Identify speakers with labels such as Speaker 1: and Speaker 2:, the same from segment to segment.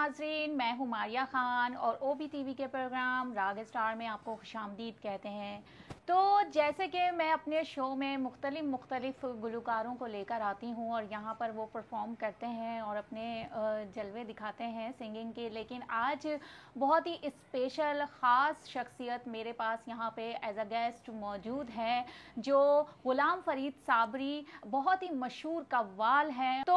Speaker 1: नाजरीन, मैं हूँ मारिया खान और ओबी टीवी के प्रोग्राम राग स्टार में आपको खुशामदीद कहते हैं। तो जैसे कि मैं अपने शो में मुख्तलिफ गुलकारों को लेकर आती हूँ और यहाँ पर वो परफॉर्म करते हैं और अपने जलवे दिखाते हैं सिंगिंग के, लेकिन आज बहुत ही स्पेशल ख़ास शख्सियत मेरे पास यहाँ पे एज अ गेस्ट मौजूद है, जो गुलाम फरीद साबरी बहुत ही मशहूर कव्वाल हैं। तो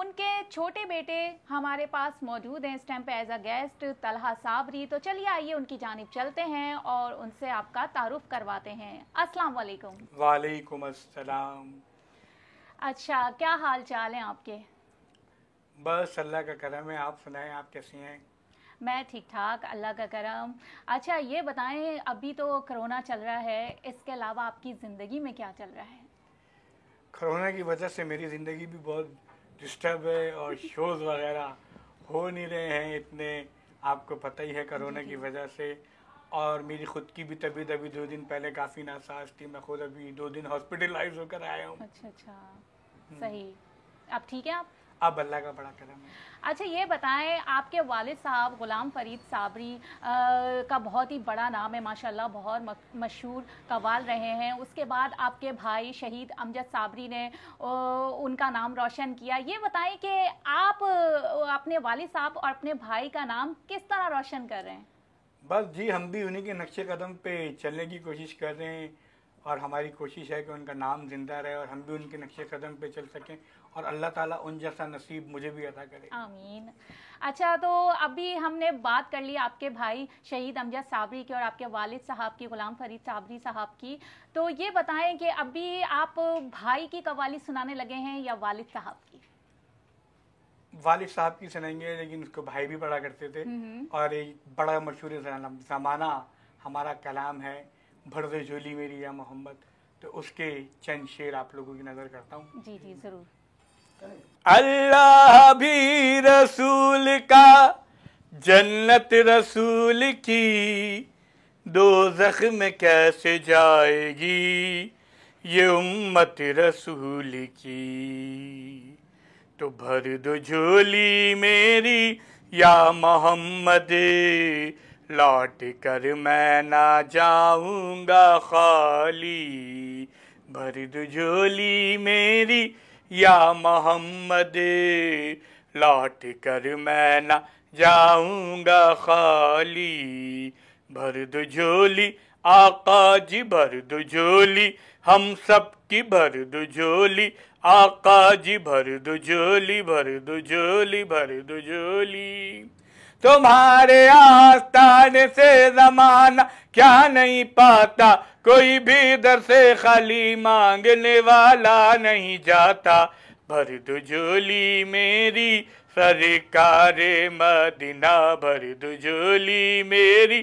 Speaker 1: उनके छोटे बेटे हमारे पास मौजूद हैं इस टाइम पे as a guest, Talha Sabri. तो चलिए आइए उनकी जानिब चलते हैं और उनसे आपका तारुफ करवाते हैं। अस्सलाम वालेकुम।
Speaker 2: वालेकुम अस्सलाम।
Speaker 1: अच्छा, क्या हाल चाल हैं आपके?
Speaker 2: बस अल्लाह का करम है, आप सुनाएं, आप कैसी हैं?
Speaker 1: मैं ठीक ठाक, अल्लाह का करम। अच्छा ये बताएं, अभी तो कोरोना चल रहा है, इसके अलावा आपकी ज़िंदगी में क्या चल रहा है?
Speaker 2: कोरोना की वजह से मेरी ज़िंदगी भी बहुत डिस्टर्ब है और शोज़ वगैरह हो नहीं रहे हैं इतने, आपको पता ही है कोरोना की वजह से। और मेरी ख़ुद की भी तबीयत अभी 2 दिन पहले काफ़ी नासाज थी, मैं खुद अभी 2 दिन हॉस्पिटलाइज होकर आया हूँ।
Speaker 1: अच्छा अच्छा, सही। अब ठीक है आप?
Speaker 2: अब अल्लाह का बड़ा करम है।
Speaker 1: अच्छा ये बताएं, आपके वालिद साहब गुलाम फरीद साबरी का बहुत ही बड़ा नाम है माशाल्लाह, बहुत मशहूर कव्वाल रहे हैं। उसके बाद आपके भाई शहीद अमजद साबरी ने उनका नाम रोशन किया। ये बताएं कि आप अपने वालिद साहब और अपने भाई का नाम किस तरह रोशन कर रहे हैं?
Speaker 2: बस जी, हम भी उन्हीं के नक्शे कदम पे चलने की कोशिश कर रहे हैं और हमारी कोशिश है कि उनका नाम ज़िंदा रहे और हम भी उनके नक्शे कदम पे चल सकें और अल्लाह ताला उन जैसा नसीब मुझे भी अता करे।
Speaker 1: आमीन। अच्छा, तो अभी हमने बात कर ली आपके भाई शहीद अमजद साबरी की और आपके वालिद साहब की, गुलाम फरीद साबरी साहब की। तो ये बताएं कि अभी आप भाई की कव्वाली सुनाने लगे हैं या वालिद साहब की?
Speaker 2: वालिद साहब की सुनाएंगे, लेकिन उसको भाई भी पढ़ा करते थे। और एक बड़ा मशहूर ज़माना हमारा कलाम है, भर दे झोली मेरी या मोहम्मद, तो उसके चंद शेर आप लोगों की नज़र करता हूँ।
Speaker 1: जी जी ज़रूर।
Speaker 2: अल्लाह भी रसूल का, जन्नत रसूल की, दोज़ख में कैसे जाएगी ये उम्मत रसूल की। तो भर दो झोली मेरी या मोहम्मद, लौट कर मैं ना जाऊंगा खाली। भर दो झोली मेरी या मोहम्मद, लौट कर मैं ना जाऊंगा खाली। भर दो झोली आका जी, भर दो झोली हम सब की, भर दो झोली आका जी, भर दो झोली, भर दो झोली, भर दो झोली। तुम्हारे आस्ताने से ज़माना क्या नहीं पाता, कोई भी दर से खाली मांगने वाला नहीं जाता। भर दो झोली मेरी सरकारे मदीना, भर दो झोली मेरी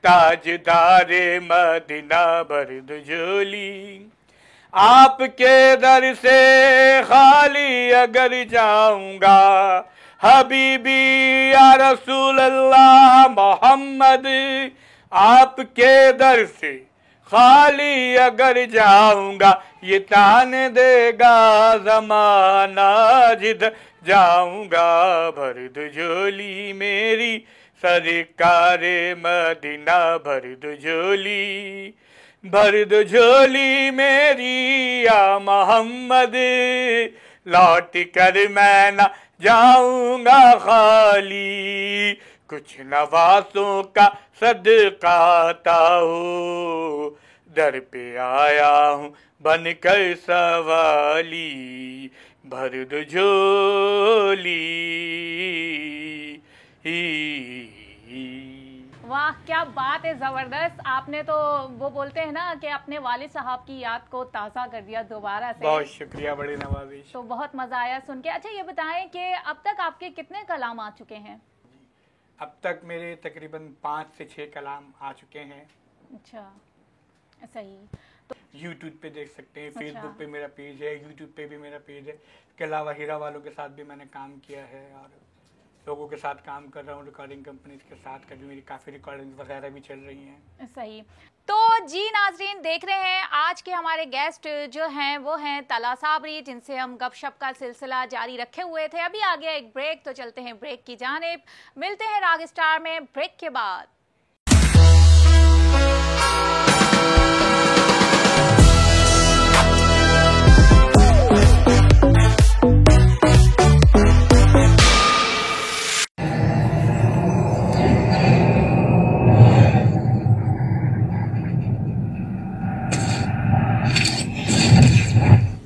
Speaker 2: ताजदारे मदीना, भर दो झोली। आपके दर से खाली अगर जाऊंगा, हबीबी या रसूल अल्लाह मोहम्मद, आपके दर से खाली अगर जाऊंगा, ये तान देगा ज़माना जिधर जाऊंगा। भर दो झोली मेरी सरकारे मदीना, भर दो झोली, भर दो झोली मेरी या मोहम्मद, लौट कर मैं ना जाऊंगा खाली। कुछ नवासों का सदका आता हो, दर पे आया हूँ बनकर सवाली। भर दो झोली।
Speaker 1: वाह क्या बात है, ज़बरदस्त। आपने तो वो बोलते हैं ना कि अपने वालिद साहब की याद को ताज़ा कर दिया दोबारा से।
Speaker 2: बहुत शुक्रिया, बड़ी नवाजिश।
Speaker 1: तो बहुत मज़ा आया सुन के। अच्छा ये बताएं कि अब तक आपके कितने कलाम आ चुके हैं?
Speaker 2: अब तक मेरे तकरीबन 5 से 6 कलाम आ चुके हैं।
Speaker 1: अच्छा, सही। तो
Speaker 2: यूट्यूब पे देख सकते हैं,
Speaker 1: अच्छा।
Speaker 2: फेसबुक पे मेरा पेज है, यूट्यूब पे भी मेरा पेज है। इसके अलावा हीरा वालों के साथ भी मैंने काम किया है और लोगों के साथ काम कर रहा हूँ, रिकॉर्डिंग कंपनीज के साथ, कभी मेरी काफ़ी रिकॉर्डिंग वगैरह भी चल रही हैं।
Speaker 1: सही। तो जी नाजरीन, देख रहे हैं आज के हमारे गेस्ट जो हैं वो हैं तला साबरी, जिनसे हम गपशप का सिलसिला जारी रखे हुए थे। अभी आ गया एक ब्रेक, तो चलते हैं ब्रेक की जानिब। मिलते हैं राग स्टार में ब्रेक के बाद।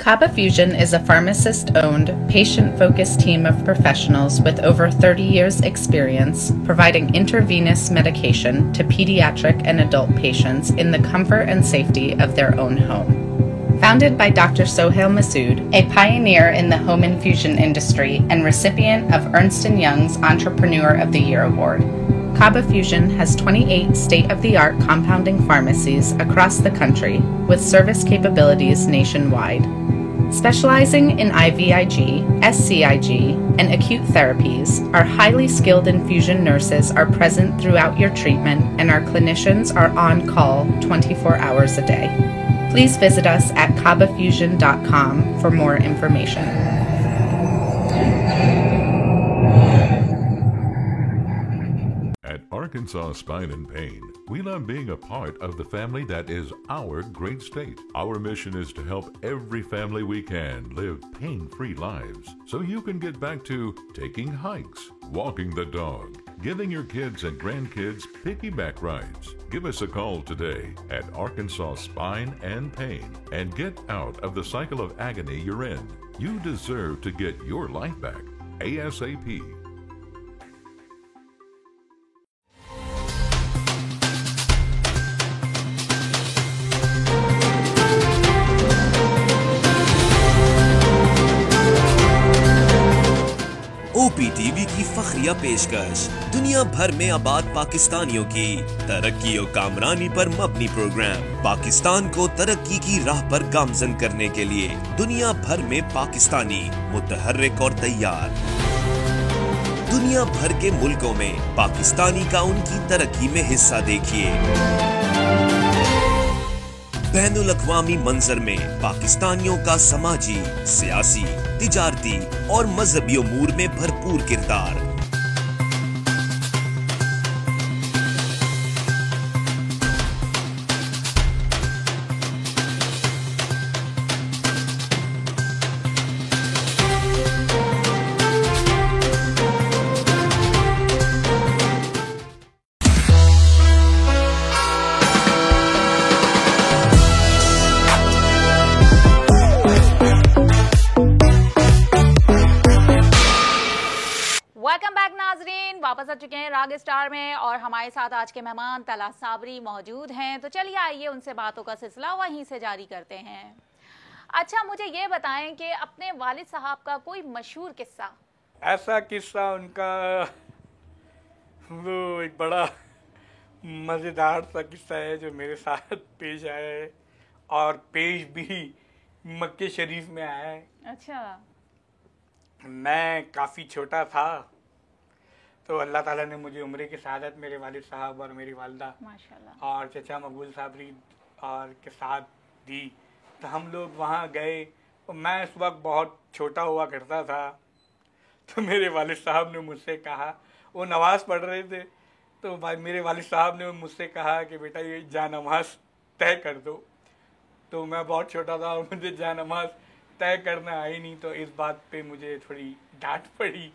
Speaker 3: Kaba Fusion is a pharmacist-owned, patient-focused team of professionals with over 30 years' experience providing intravenous medication to pediatric and adult patients in the comfort and safety of their own home. Founded by Dr. Sohail Masood, a pioneer in the home infusion industry and recipient of Ernst & Young's Entrepreneur of the Year Award, Kaba Fusion has 28 state-of-the-art compounding pharmacies across the country with service capabilities nationwide. Specializing in IVIG, SCIG, and acute therapies, our highly skilled infusion nurses are present throughout your treatment, and our clinicians are on call 24 hours a day. Please visit us at kabafusion.com for more information.
Speaker 4: At Arkansas Spine and Pain, we love being a part of the family that is our great state. Our mission is to help every family we can live pain-free lives so you can get back to taking hikes, walking the dog, giving your kids and grandkids piggyback rides. Give us a call today at Arkansas Spine and Pain and get out of the cycle of agony you're in. You deserve to get your life back ASAP.
Speaker 5: OPTV की फखरिया पेशकश दुनिया भर में आबाद पाकिस्तानियों की तरक्की और कामरानी पर मबनी प्रोग्राम पाकिस्तान को तरक्की की राह पर गामजन करने के लिए दुनिया भर में पाकिस्तानी मुतहर्रिक और तैयार। दुनिया भर के मुल्कों में पाकिस्तानी का उनकी तरक्की में हिस्सा देखिए। बैनुल अक़वामी मंजर में पाकिस्तानियों का समाजी, सियासी, तिजारती और मजहबी उमूर में भरपूर किरदार।
Speaker 1: वापस आ चुके हैं राग स्टार में और हमारे साथ आज के मेहमान तला साबरी मौजूद हैं। तो चलिए आइए उनसे बातों का सिलसिला वहीं से जारी करते हैं। अच्छा, मुझे ये बताएं कि अपने वालिद साहब का कोई मशहूर किस्सा।
Speaker 2: ऐसा किस्सा उनका वो एक बड़ा मज़ेदार सा किस्सा है जो मेरे साथ पेश आया है और पेश भी मक्के शरीफ में आया है।
Speaker 1: अच्छा।
Speaker 2: मैं काफ़ी छोटा था तो अल्लाह ताला ने मुझे उम्रे की सआदत मेरे वालिद साहब और मेरी वालदा
Speaker 1: माशाल्लाह
Speaker 2: और चचा मकबूल साबरी और के साथ दी। तो हम लोग वहाँ गए और मैं उस वक्त बहुत छोटा हुआ करता था। तो मेरे वालिद साहब ने मुझसे कहा, वो नमाज़ पढ़ रहे थे, तो मेरे वालिद साहब ने मुझसे कहा कि बेटा ये जा नमाज तय कर दो। तो मैं बहुत छोटा था और मुझे जा नमाज तय करना आई नहीं, तो इस बात पे मुझे थोड़ी डांट पड़ी।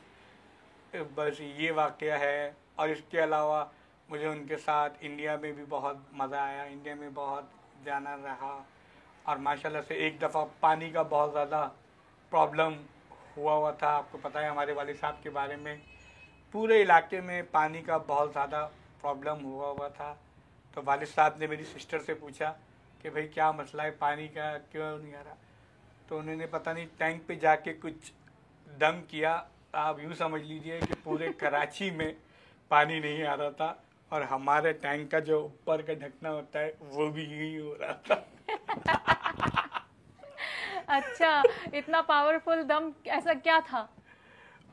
Speaker 2: बस ये वाक़या है। और इसके अलावा मुझे उनके साथ इंडिया में भी बहुत मज़ा आया, इंडिया में बहुत जाना रहा और माशाल्लाह से एक दफ़ा पानी का बहुत ज़्यादा प्रॉब्लम हुआ था। आपको पता है हमारे वालिद साहब के बारे में, पूरे इलाके में पानी का बहुत ज़्यादा प्रॉब्लम हुआ था। तो वालिद साहब ने मेरी सिस्टर से पूछा कि भाई क्या मसला है, पानी का क्यों नहीं आ रहा। तो उन्होंने पता नहीं टैंक पे जाके कुछ दम किया। आप यूँ समझ लीजिए कि पूरे कराची में पानी नहीं आ रहा था और हमारे टैंक का जो ऊपर का ढकना होता है वो भी यही हो रहा था।
Speaker 1: अच्छा, इतना पावरफुल दम ऐसा क्या था?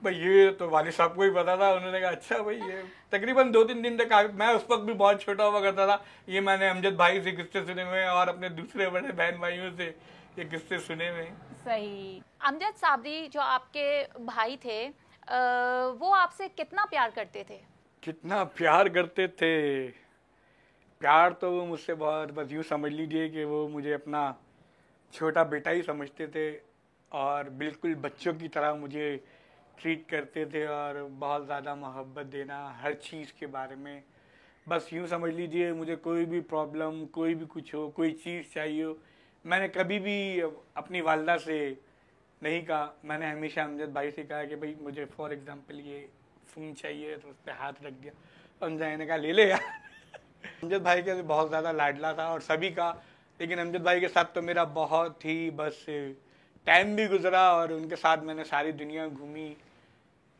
Speaker 2: भाई ये तो वालिद साहब को ही पता था। उन्होंने कहा अच्छा भाई, ये तकरीबन 2-3 दिन तक मैं उस वक्त भी बहुत छोटा हुआ करता था। ये मैंने अमजद भाई से किस्से सुने हुए और अपने दूसरे बड़े बहन भाइयों से ये किस्से सुने हुए।
Speaker 1: सही। अमजद साबरी जो आपके भाई थे, वो आपसे कितना प्यार करते थे?
Speaker 2: कितना प्यार करते थे? प्यार तो वो मुझसे बहुत, बस यूँ समझ लीजिए कि वो मुझे अपना छोटा बेटा ही समझते थे और बिल्कुल बच्चों की तरह मुझे ट्रीट करते थे और बहुत ज़्यादा मोहब्बत देना हर चीज़ के बारे में। बस यूँ समझ लीजिए मुझे कोई भी प्रॉब्लम, कोई भी कुछ हो, कोई चीज़ चाहिए हो, मैंने कभी भी अपनी वालदा से नहीं कहा। मैंने हमेशा अमजद भाई से कहा कि भाई मुझे फॉर एग्ज़ाम्पल ये फ़ोन चाहिए, तो उस पर हाथ रख दिया, अमजद ने कहा ले ले यार। अमजद भाई के बहुत ज़्यादा लाडला था और सभी का, लेकिन अमजद भाई के साथ तो मेरा बहुत ही बस टाइम भी गुजरा और उनके साथ मैंने सारी दुनिया घूमी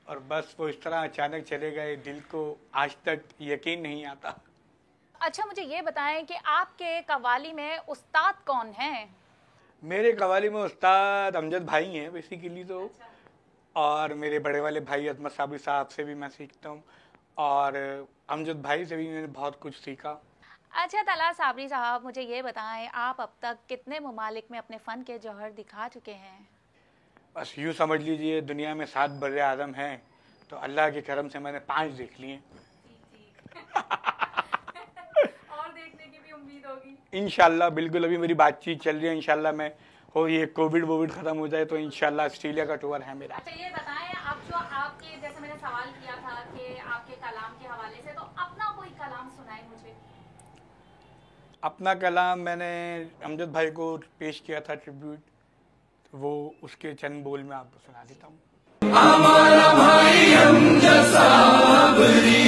Speaker 2: और बस वो इस तरह अचानक चले गए, दिल को आज तक यकीन नहीं आता।
Speaker 1: अच्छा मुझे ये बताएं कि आपके कव्वाली में उस्ताद कौन हैं? मेरे
Speaker 2: कव्वाली में उस्ताद अमजद भाई हैं बेसिकली तो। और मेरे बड़े वाले भाई अजमत साबरी साहब से भी मैं सीखता हूँ और अमजद भाई से भी मैंने बहुत कुछ सीखा।
Speaker 1: अच्छा तलहार साबरी साहब, मुझे ये बताएं आप अब तक कितने ममालिक में अपने फ़न के जौहर दिखा चुके हैं?
Speaker 2: बस यूँ समझ लीजिए दुनिया में 7 बर्रे आज़म हैं, तो अल्लाह के करम से मैंने 5 देख लिए।
Speaker 1: और देखने की भी उम्मीद होगी
Speaker 2: इंशाल्लाह। बिल्कुल, अभी मेरी बातचीत चल रही है, इंशाल्लाह मैं हो ये कोविड खत्म हो जाए तो इंशाल्लाह ऑस्ट्रेलिया का टूर है मेरा।
Speaker 1: अच्छा ये बताएं आप, जो आपके जैसे मैंने सवाल किया था कि आपके कलाम के हवाले से, तो अपना कोई कलाम सुनाए मुझे।
Speaker 2: अपना कलाम मैंने अमजद भाई को पेश किया था ट्रिब्यूट, वो उसके चंद बोल में आपको सुना देता हूँ।
Speaker 6: हमारा भाई अमजद साबरी,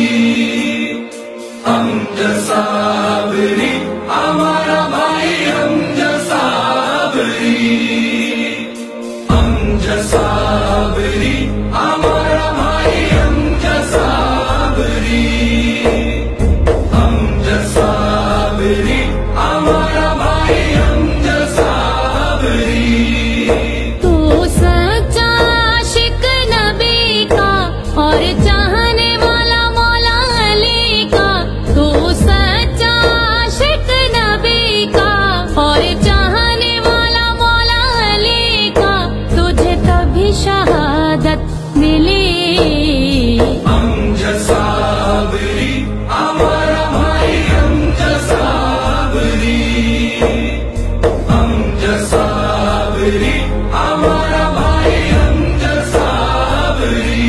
Speaker 6: अमजद साबरी, हमारा भाई अमजद साबरी, अमजद साबरी, हमारा भाई अमजद साबरी, अमजद साबरी, हमारा भाई अमजद साबरी।
Speaker 7: और चाहने वाला मौला अली का, तू सच्चा आशिक नबी का, और चाहने वाला मौला अली का, तुझे तभी शहादत मिली।
Speaker 6: अमजद साबरी, हमारा भाई अमजद साबरी, अमजद साबरी, हमारा भाई अमजद साबरी।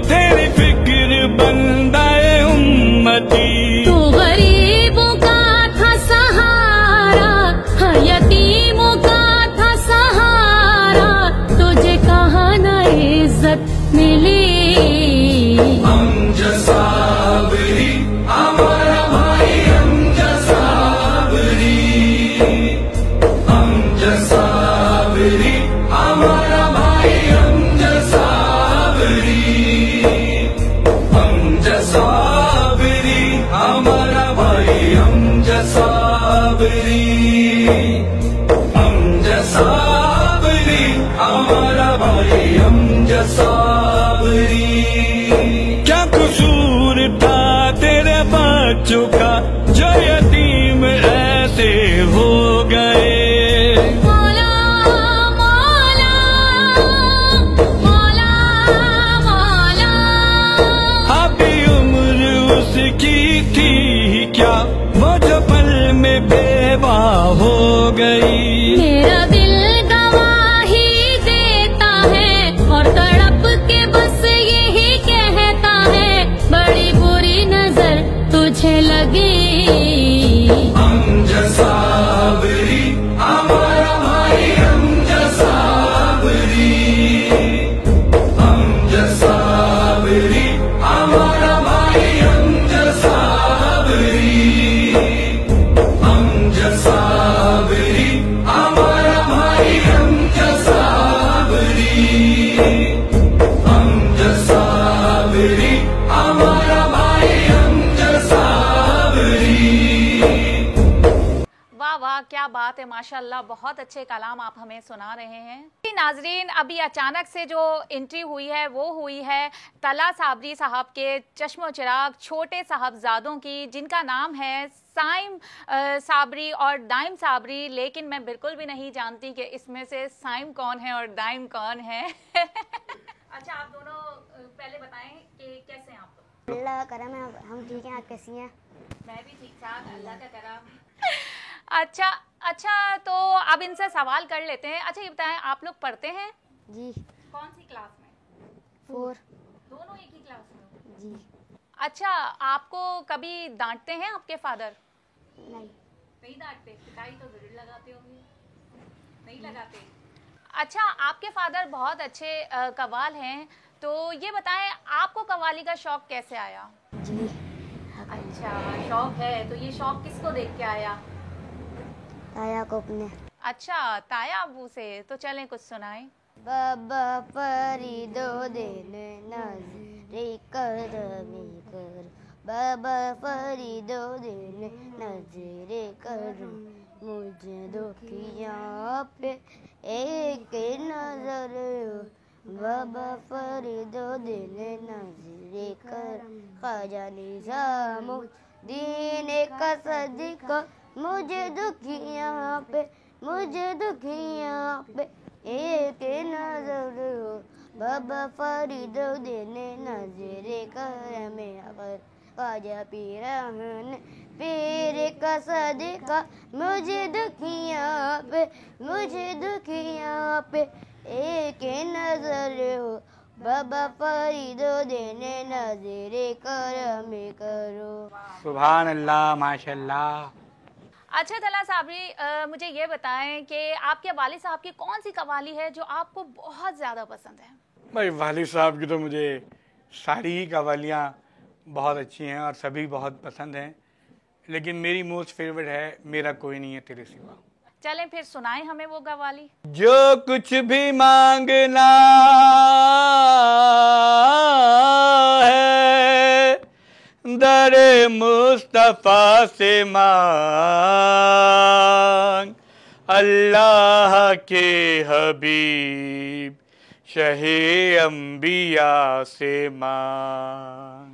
Speaker 6: तेरी फिक्र बंदाए उम्मती,
Speaker 7: तू गरीबों का था सहारा, हाँ यतीमों का था सहारा, तुझे कहाँ न इज्जत मिली।
Speaker 6: अमजद साबरी, हमारा भाई अमजद साबरी, अमजद साबरी, हमारा भाई अमजद साबरी, अमजद साबरी, हमारा भाई अमजद साबरी, अमजद साबरी, हमारा भाई अमजद साबरी। क्या कसूर था तेरे बच्चों का जो यतीम ऐसे हो गए। की थी क्या वो जो पल में बेवा हो गई।
Speaker 7: मेरा दिल गवाही देता है और तड़प के बस यही कहता है, बड़ी बुरी नजर तुझे लगी।
Speaker 1: बात है, माशाल्लाह, बहुत अच्छे कलाम आप हमें सुना रहे हैं। नाजरीन, अभी अचानक से जो एंट्री हुई है वो हुई है तला साबरी साहब के चश्मो चिराग छोटे साहबजादों की, जिनका नाम है साइम साबरी और दाइम साबरी, लेकिन मैं बिल्कुल भी नहीं जानती कि इसमें से साइम कौन है और दाइम कौन है। अच्छा, आप दोनों पहले बताएं कि कैसे हैं आप लोग?
Speaker 8: अल्लाह का करम है, हम ठीक हैं। आप कैसी हैं?
Speaker 1: मैं भी ठीक ठाक, अल्लाह का करम। अच्छा, तो अब इनसे सवाल कर लेते हैं। अच्छा, ये बताएं, आप लोग पढ़ते हैं?
Speaker 8: जी।
Speaker 1: कौन सी क्लास में?
Speaker 8: 4।
Speaker 1: दोनों एक ही क्लास में?
Speaker 8: जी।
Speaker 1: अच्छा, आपको कभी डांटते हैं आपके फादर?
Speaker 8: नहीं
Speaker 1: डांटते, पिटाई तो जरूर लगाते होंगे? नहीं लगाते। अच्छा, आपके फादर बहुत अच्छे कव्वाल हैं, तो ये बताएं आपको कव्वाली का शौक कैसे आया?
Speaker 8: जी।
Speaker 1: अच्छा, शौक है, तो ये शौक किसको देख के आया?
Speaker 8: ताया को अपने।
Speaker 1: अच्छा, ताया अबू से। तो चलें कुछ सुनाएं।
Speaker 8: बाबा फरीदो दिन नजरे करमी कर, बाबा फरीदो दिन नजरे कर, मुझे दुखिया पे एक नजर, बाबा फरीदो दिन नजरे कर, ख्वाजा निजामुद्दीन का सदका, मुझे दुखिया पे एक नजर, बाबा फरीदुद्दीन नजरे करम अगर, ख्वाजा पीर का सदका, मुझे दुखिया पे एक नजर हो, बाबा फरीदुद्दीन नजरे करम करो।
Speaker 2: सुभान अल्लाह, माशाल्लाह।
Speaker 1: अच्छा तला साबरी, मुझे ये बताएं कि आपके वालिद साहब की कौन सी कव्वाली है जो आपको बहुत ज़्यादा पसंद है?
Speaker 2: भाई वालिद साहब की तो मुझे सारी ही कव्वालियाँ बहुत अच्छी हैं और सभी बहुत पसंद हैं, लेकिन मेरी मोस्ट फेवरेट है मेरा कोई नहीं है तेरे सिवा।
Speaker 1: चलें फिर सुनाएं हमें वो कव्वाली।
Speaker 2: जो कुछ भी मांगना है दरे मुस्तफा से मांग, अल्लाह के हबीब शहे अंबिया से मांग।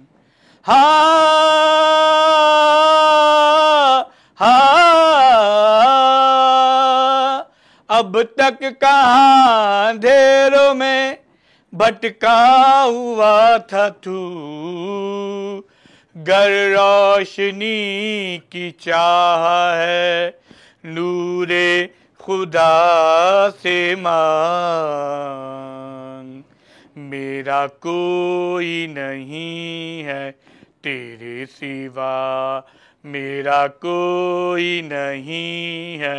Speaker 2: अब तक कहाँ अंधेरों में भटका हुआ था तू, गर रोशनी की चाह है नूरे खुदा से मांग। मेरा कोई नहीं है तेरे सिवा, मेरा कोई नहीं है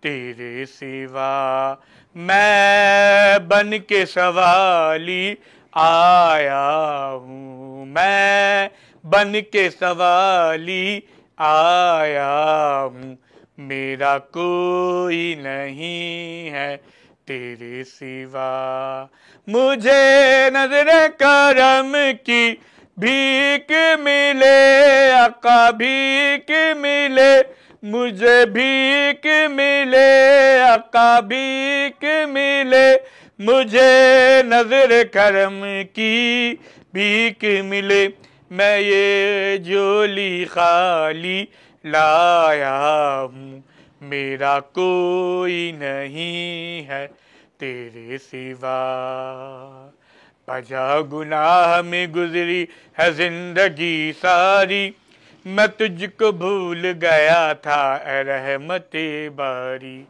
Speaker 2: तेरे सिवा, मैं बन के सवाली आया हूँ, मैं बन के सवाली आया हूँ, मेरा कोई नहीं है तेरे सिवा। मुझे नजरे करम की भीख मिले आका भीख मिले, मुझे भीख मिले आका भीख मिले, मुझे नजर करम की भीख मिले, मैं ये झोली खाली लाया हूँ, मेरा कोई नहीं है तेरे सिवा। 50 गुनाह में गुजरी है जिंदगी सारी, मैं तुझको भूल गया था ए रहमते बारी।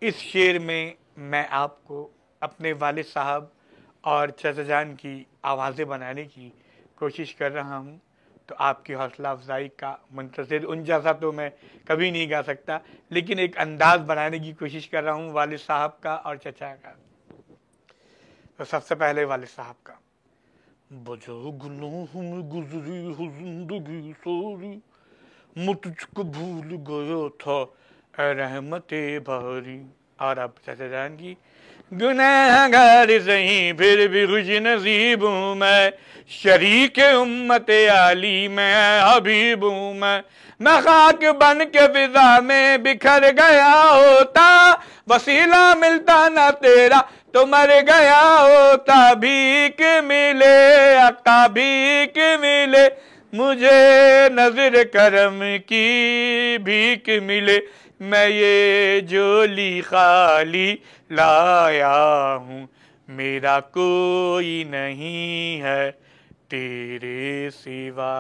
Speaker 2: इस शेर में मैं आपको अपने वालिद साहब और चाचा जान की आवाज़ें बनाने की कोशिश कर रहा हूँ, तो आपकी हौसला अफजाई का मुंतज़िर। उन जैसा तो मैं कभी नहीं गा सकता, लेकिन एक अंदाज़ बनाने की कोशिश कर रहा हूँ वालिद साहब का और चचा का। तो सबसे पहले वालिद साहब का। बजा गुनाह में गुजरी हो जिंदगी सारी, मैं तुझको भूल गया था ए रहमते बारी। और अब चाचा जान की गुनाहगार सही फिर भी खुश नसीब हूँ मैं, शरीक उम्मत आली मैं हबीब हूँ मैं खाक बन के फिजा में बिखर गया होता, वसीला मिलता ना तेरा तो मर गया होता, भीख मिले अक्का भीख मिले मुझे नजर करम की भीख मिले, मैं ये झोली खाली लाया हूँ, मेरा कोई नहीं है तेरे सिवा,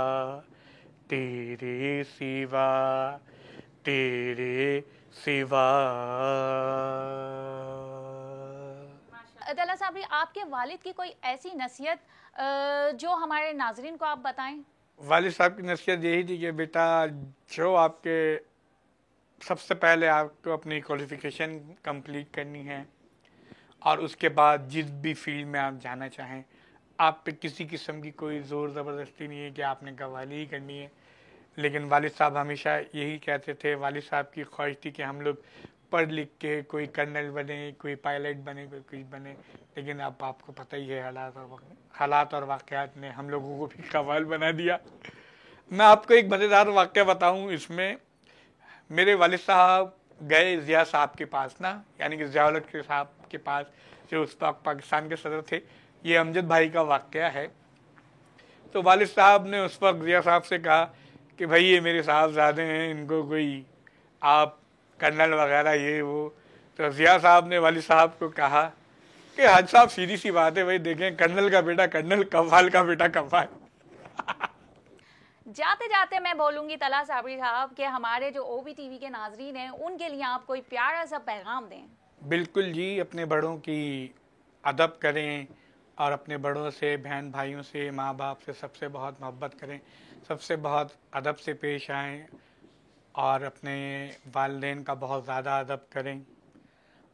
Speaker 2: तेरे सिवा, तेरे सिवा।
Speaker 1: तला साबरी, आपके वालिद की कोई ऐसी नसीहत जो हमारे नाजरीन को आप बताएं?
Speaker 2: वालिद साहब की नसीहत यही थी कि बेटा जो आपके सबसे पहले आपको अपनी क्वालिफिकेशन कंप्लीट करनी है और उसके बाद जिस भी फील्ड में आप जाना चाहें, आप पे किसी किस्म की कोई ज़ोर ज़बरदस्ती नहीं है कि आपने कव्वाली ही करनी है। लेकिन वालिद साहब हमेशा यही कहते थे, वालिद साहब की ख्वाहिश थी कि हम लोग पढ़ लिख के कोई कर्नल बने, कोई पायलट बने, कोई कुछ बने, लेकिन अब आपको पता ही है हालात और वाक़यात ने हम लोगों को भी कव्वाल बना दिया। मैं आपको एक मज़ेदार वाक़या बताऊं, इसमें मेरे वालिद साहब गए ज़िया साहब के पास ना, यानी कि ज़िया के साहब के पास जो उस वक्त पाकिस्तान के सदर थे। ये अमजद भाई का वाक़या है। तो वालिद साहब ने उस वक्त ज़िया साहब से कहा कि भाई ये मेरे साहबजादे हैं, इनको कोई आप कर्नल वगैरह ये वो। तो ज़िया साहब ने वालिद साहब को कहा कि हज साहब सीधी सी बात है भाई, देखें कर्नल का बेटा कर्नल, कव्वाल का बेटा कव्वाल।
Speaker 1: जाते जाते मैं बोलूंगी तला साबरी साहब कि हमारे जो OBTV के नाजरीन हैं उनके लिए आप कोई प्यारा सा पैगाम दें।
Speaker 2: बिल्कुल जी, अपने बड़ों की अदब करें और अपने बड़ों से, बहन भाइयों से, माँ बाप से सबसे बहुत मोहब्बत करें, सबसे बहुत अदब से पेश आएँ और अपने वालिदैन का बहुत ज़्यादा अदब करें।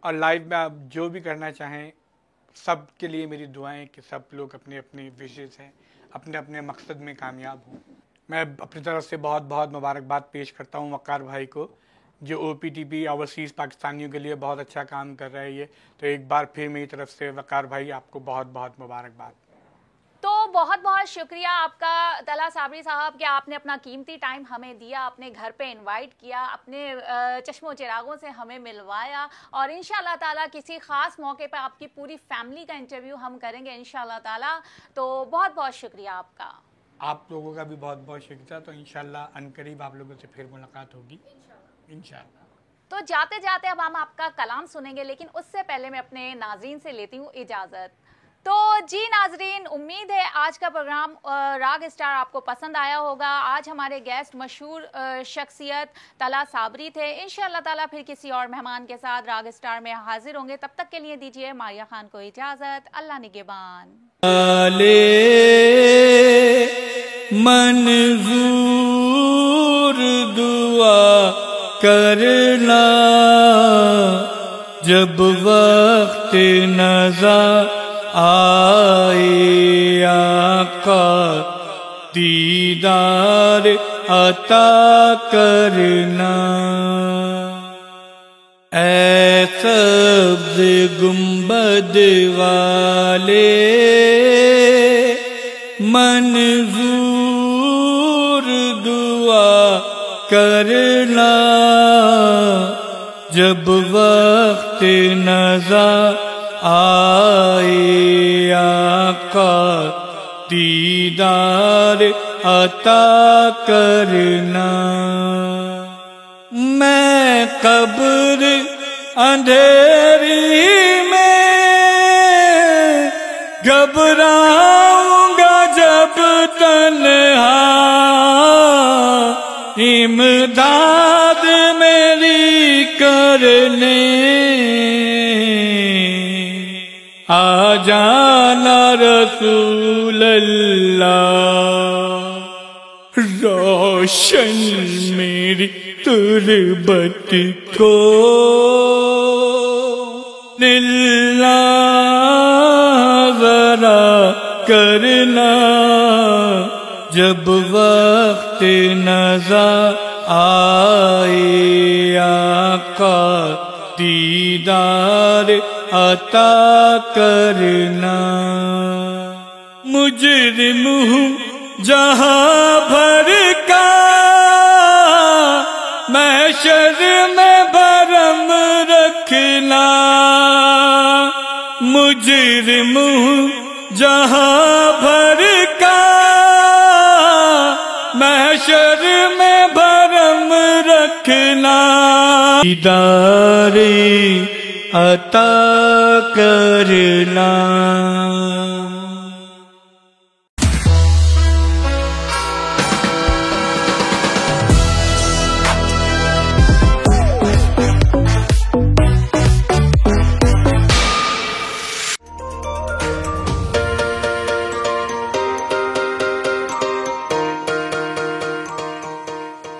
Speaker 2: और लाइफ में आप जो भी करना चाहें, सब के लिए मेरी दुआएं कि सब लोग अपने अपने विशेज़ हैं, अपने अपने मकसद में कामयाब हों। मैं अपनी तरफ से बहुत बहुत मुबारकबाद पेश करता हूँ वक़ार भाई को, जो OPTV ओवरसीज़ पाकिस्तानियों के लिए बहुत अच्छा काम कर रहे हैं। तो एक बार फिर मेरी तरफ से वक़ार भाई आपको बहुत बहुत मुबारकबाद।
Speaker 1: तो बहुत बहुत शुक्रिया आपका तला साबरी साहब कि आपने अपना कीमती टाइम हमें दिया, अपने घर पे इनवाइट किया, अपने चश्मो चिरागों से हमें मिलवाया, और इंशाल्लाह ताला किसी ख़ास मौके पे आपकी पूरी फैमिली का इंटरव्यू हम करेंगे इंशाल्लाह ताला। तो बहुत बहुत शुक्रिया आपका।
Speaker 2: आप लोगों का भी बहुत बहुत शुक्रिया। तो इंशाल्लाह अनकरीब आप लोगों से फिर मुलाकात होगी इंशाल्लाह।
Speaker 1: तो जाते जाते अब हम आपका कलाम सुनेंगे, लेकिन उससे पहले मैं अपने नाजरीन से लेती हूँ इजाज़त। तो जी नाजरीन, उम्मीद है आज का प्रोग्राम राग स्टार आपको पसंद आया होगा। आज हमारे गेस्ट मशहूर शख्सियत तला साबरी थे। इंशाल्लाह ताला फिर किसी और मेहमान के साथ राग स्टार में हाजिर होंगे। तब तक के लिए दीजिए मारिया खान को इजाज़त। अल्लाह निगहबान।
Speaker 6: मंजूर दुआ करना जब वक्त नज़र आए, आका दीदार अता करना। ऐ सब्ज़ गुंबद वाले मंजूर दुआ करना जब वक्त नज़र आए, आका दीदार अता करना। मैं कब्र अंधेरी में घबराऊंगा जब तन्हा, इमदाद मेरी करने आ जाना रसूल अल्लाह। रोशन मेरी तुरबत को नीला ज़रा करना जब वक्त नज़र आए, आका दीदार अता करना। मुजरिम हूँ जहाँ भर का, महशर में भरम रखना। मुजरिम हूँ जहाँ भर का, महशर में भरम रखना। दीदारे अता करना।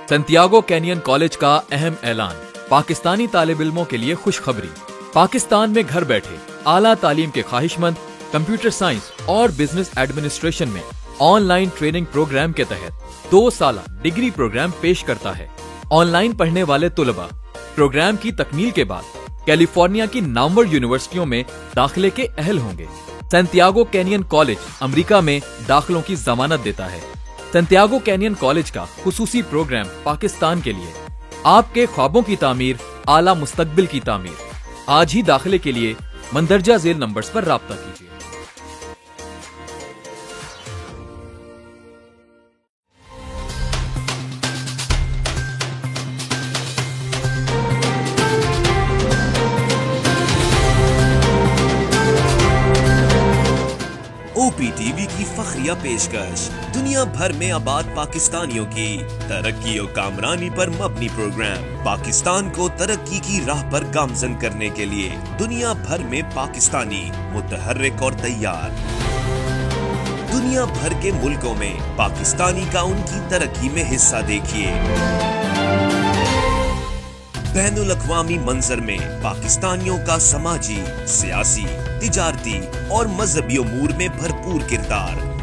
Speaker 9: सैंटियागो कैनियन कॉलेज का अहम ऐलान। पाकिस्तानी तालिब इल्मों के लिए खुशखबरी। पाकिस्तान में घर बैठे आला तालीम के ख्वाहिशमंद कंप्यूटर साइंस और बिजनेस एडमिनिस्ट्रेशन में ऑनलाइन ट्रेनिंग प्रोग्राम के तहत 2 साल डिग्री प्रोग्राम पेश करता है। ऑनलाइन पढ़ने वाले तुलबा प्रोग्राम की तकमील के बाद कैलिफोर्निया की नामवर यूनिवर्सिटियों में दाखिले के अहल होंगे। सैंटियागो कैनियन कॉलेज अमेरिका में दाखिलों की जमानत देता है। सैंटियागो कैनियन कॉलेज का खुसूसी प्रोग्राम पाकिस्तान के लिए, आपके ख्वाबों की तामीर, आला मुस्तकबिल की तामीर। आज ही दाखिले के लिए मंदरजा झेल नंबर्स पर राब्ता कीजिए।
Speaker 5: OPTV की फखरिया पेशकश, दुनिया भर में आबाद पाकिस्तानियों की तरक्की और कामरानी पर मबनी प्रोग्राम। पाकिस्तान को तरक्की की राह पर गामजन करने के लिए दुनिया भर में पाकिस्तानी मुतहर्रिक और तैयार। दुनिया भर के मुल्कों में पाकिस्तानी का उनकी तरक्की में हिस्सा देखिए। बैनुल अक़वामी मंजर में पाकिस्तानियों का समाजी, सियासी, तिजारती और मजहबी उमूर में भरपूर किरदार।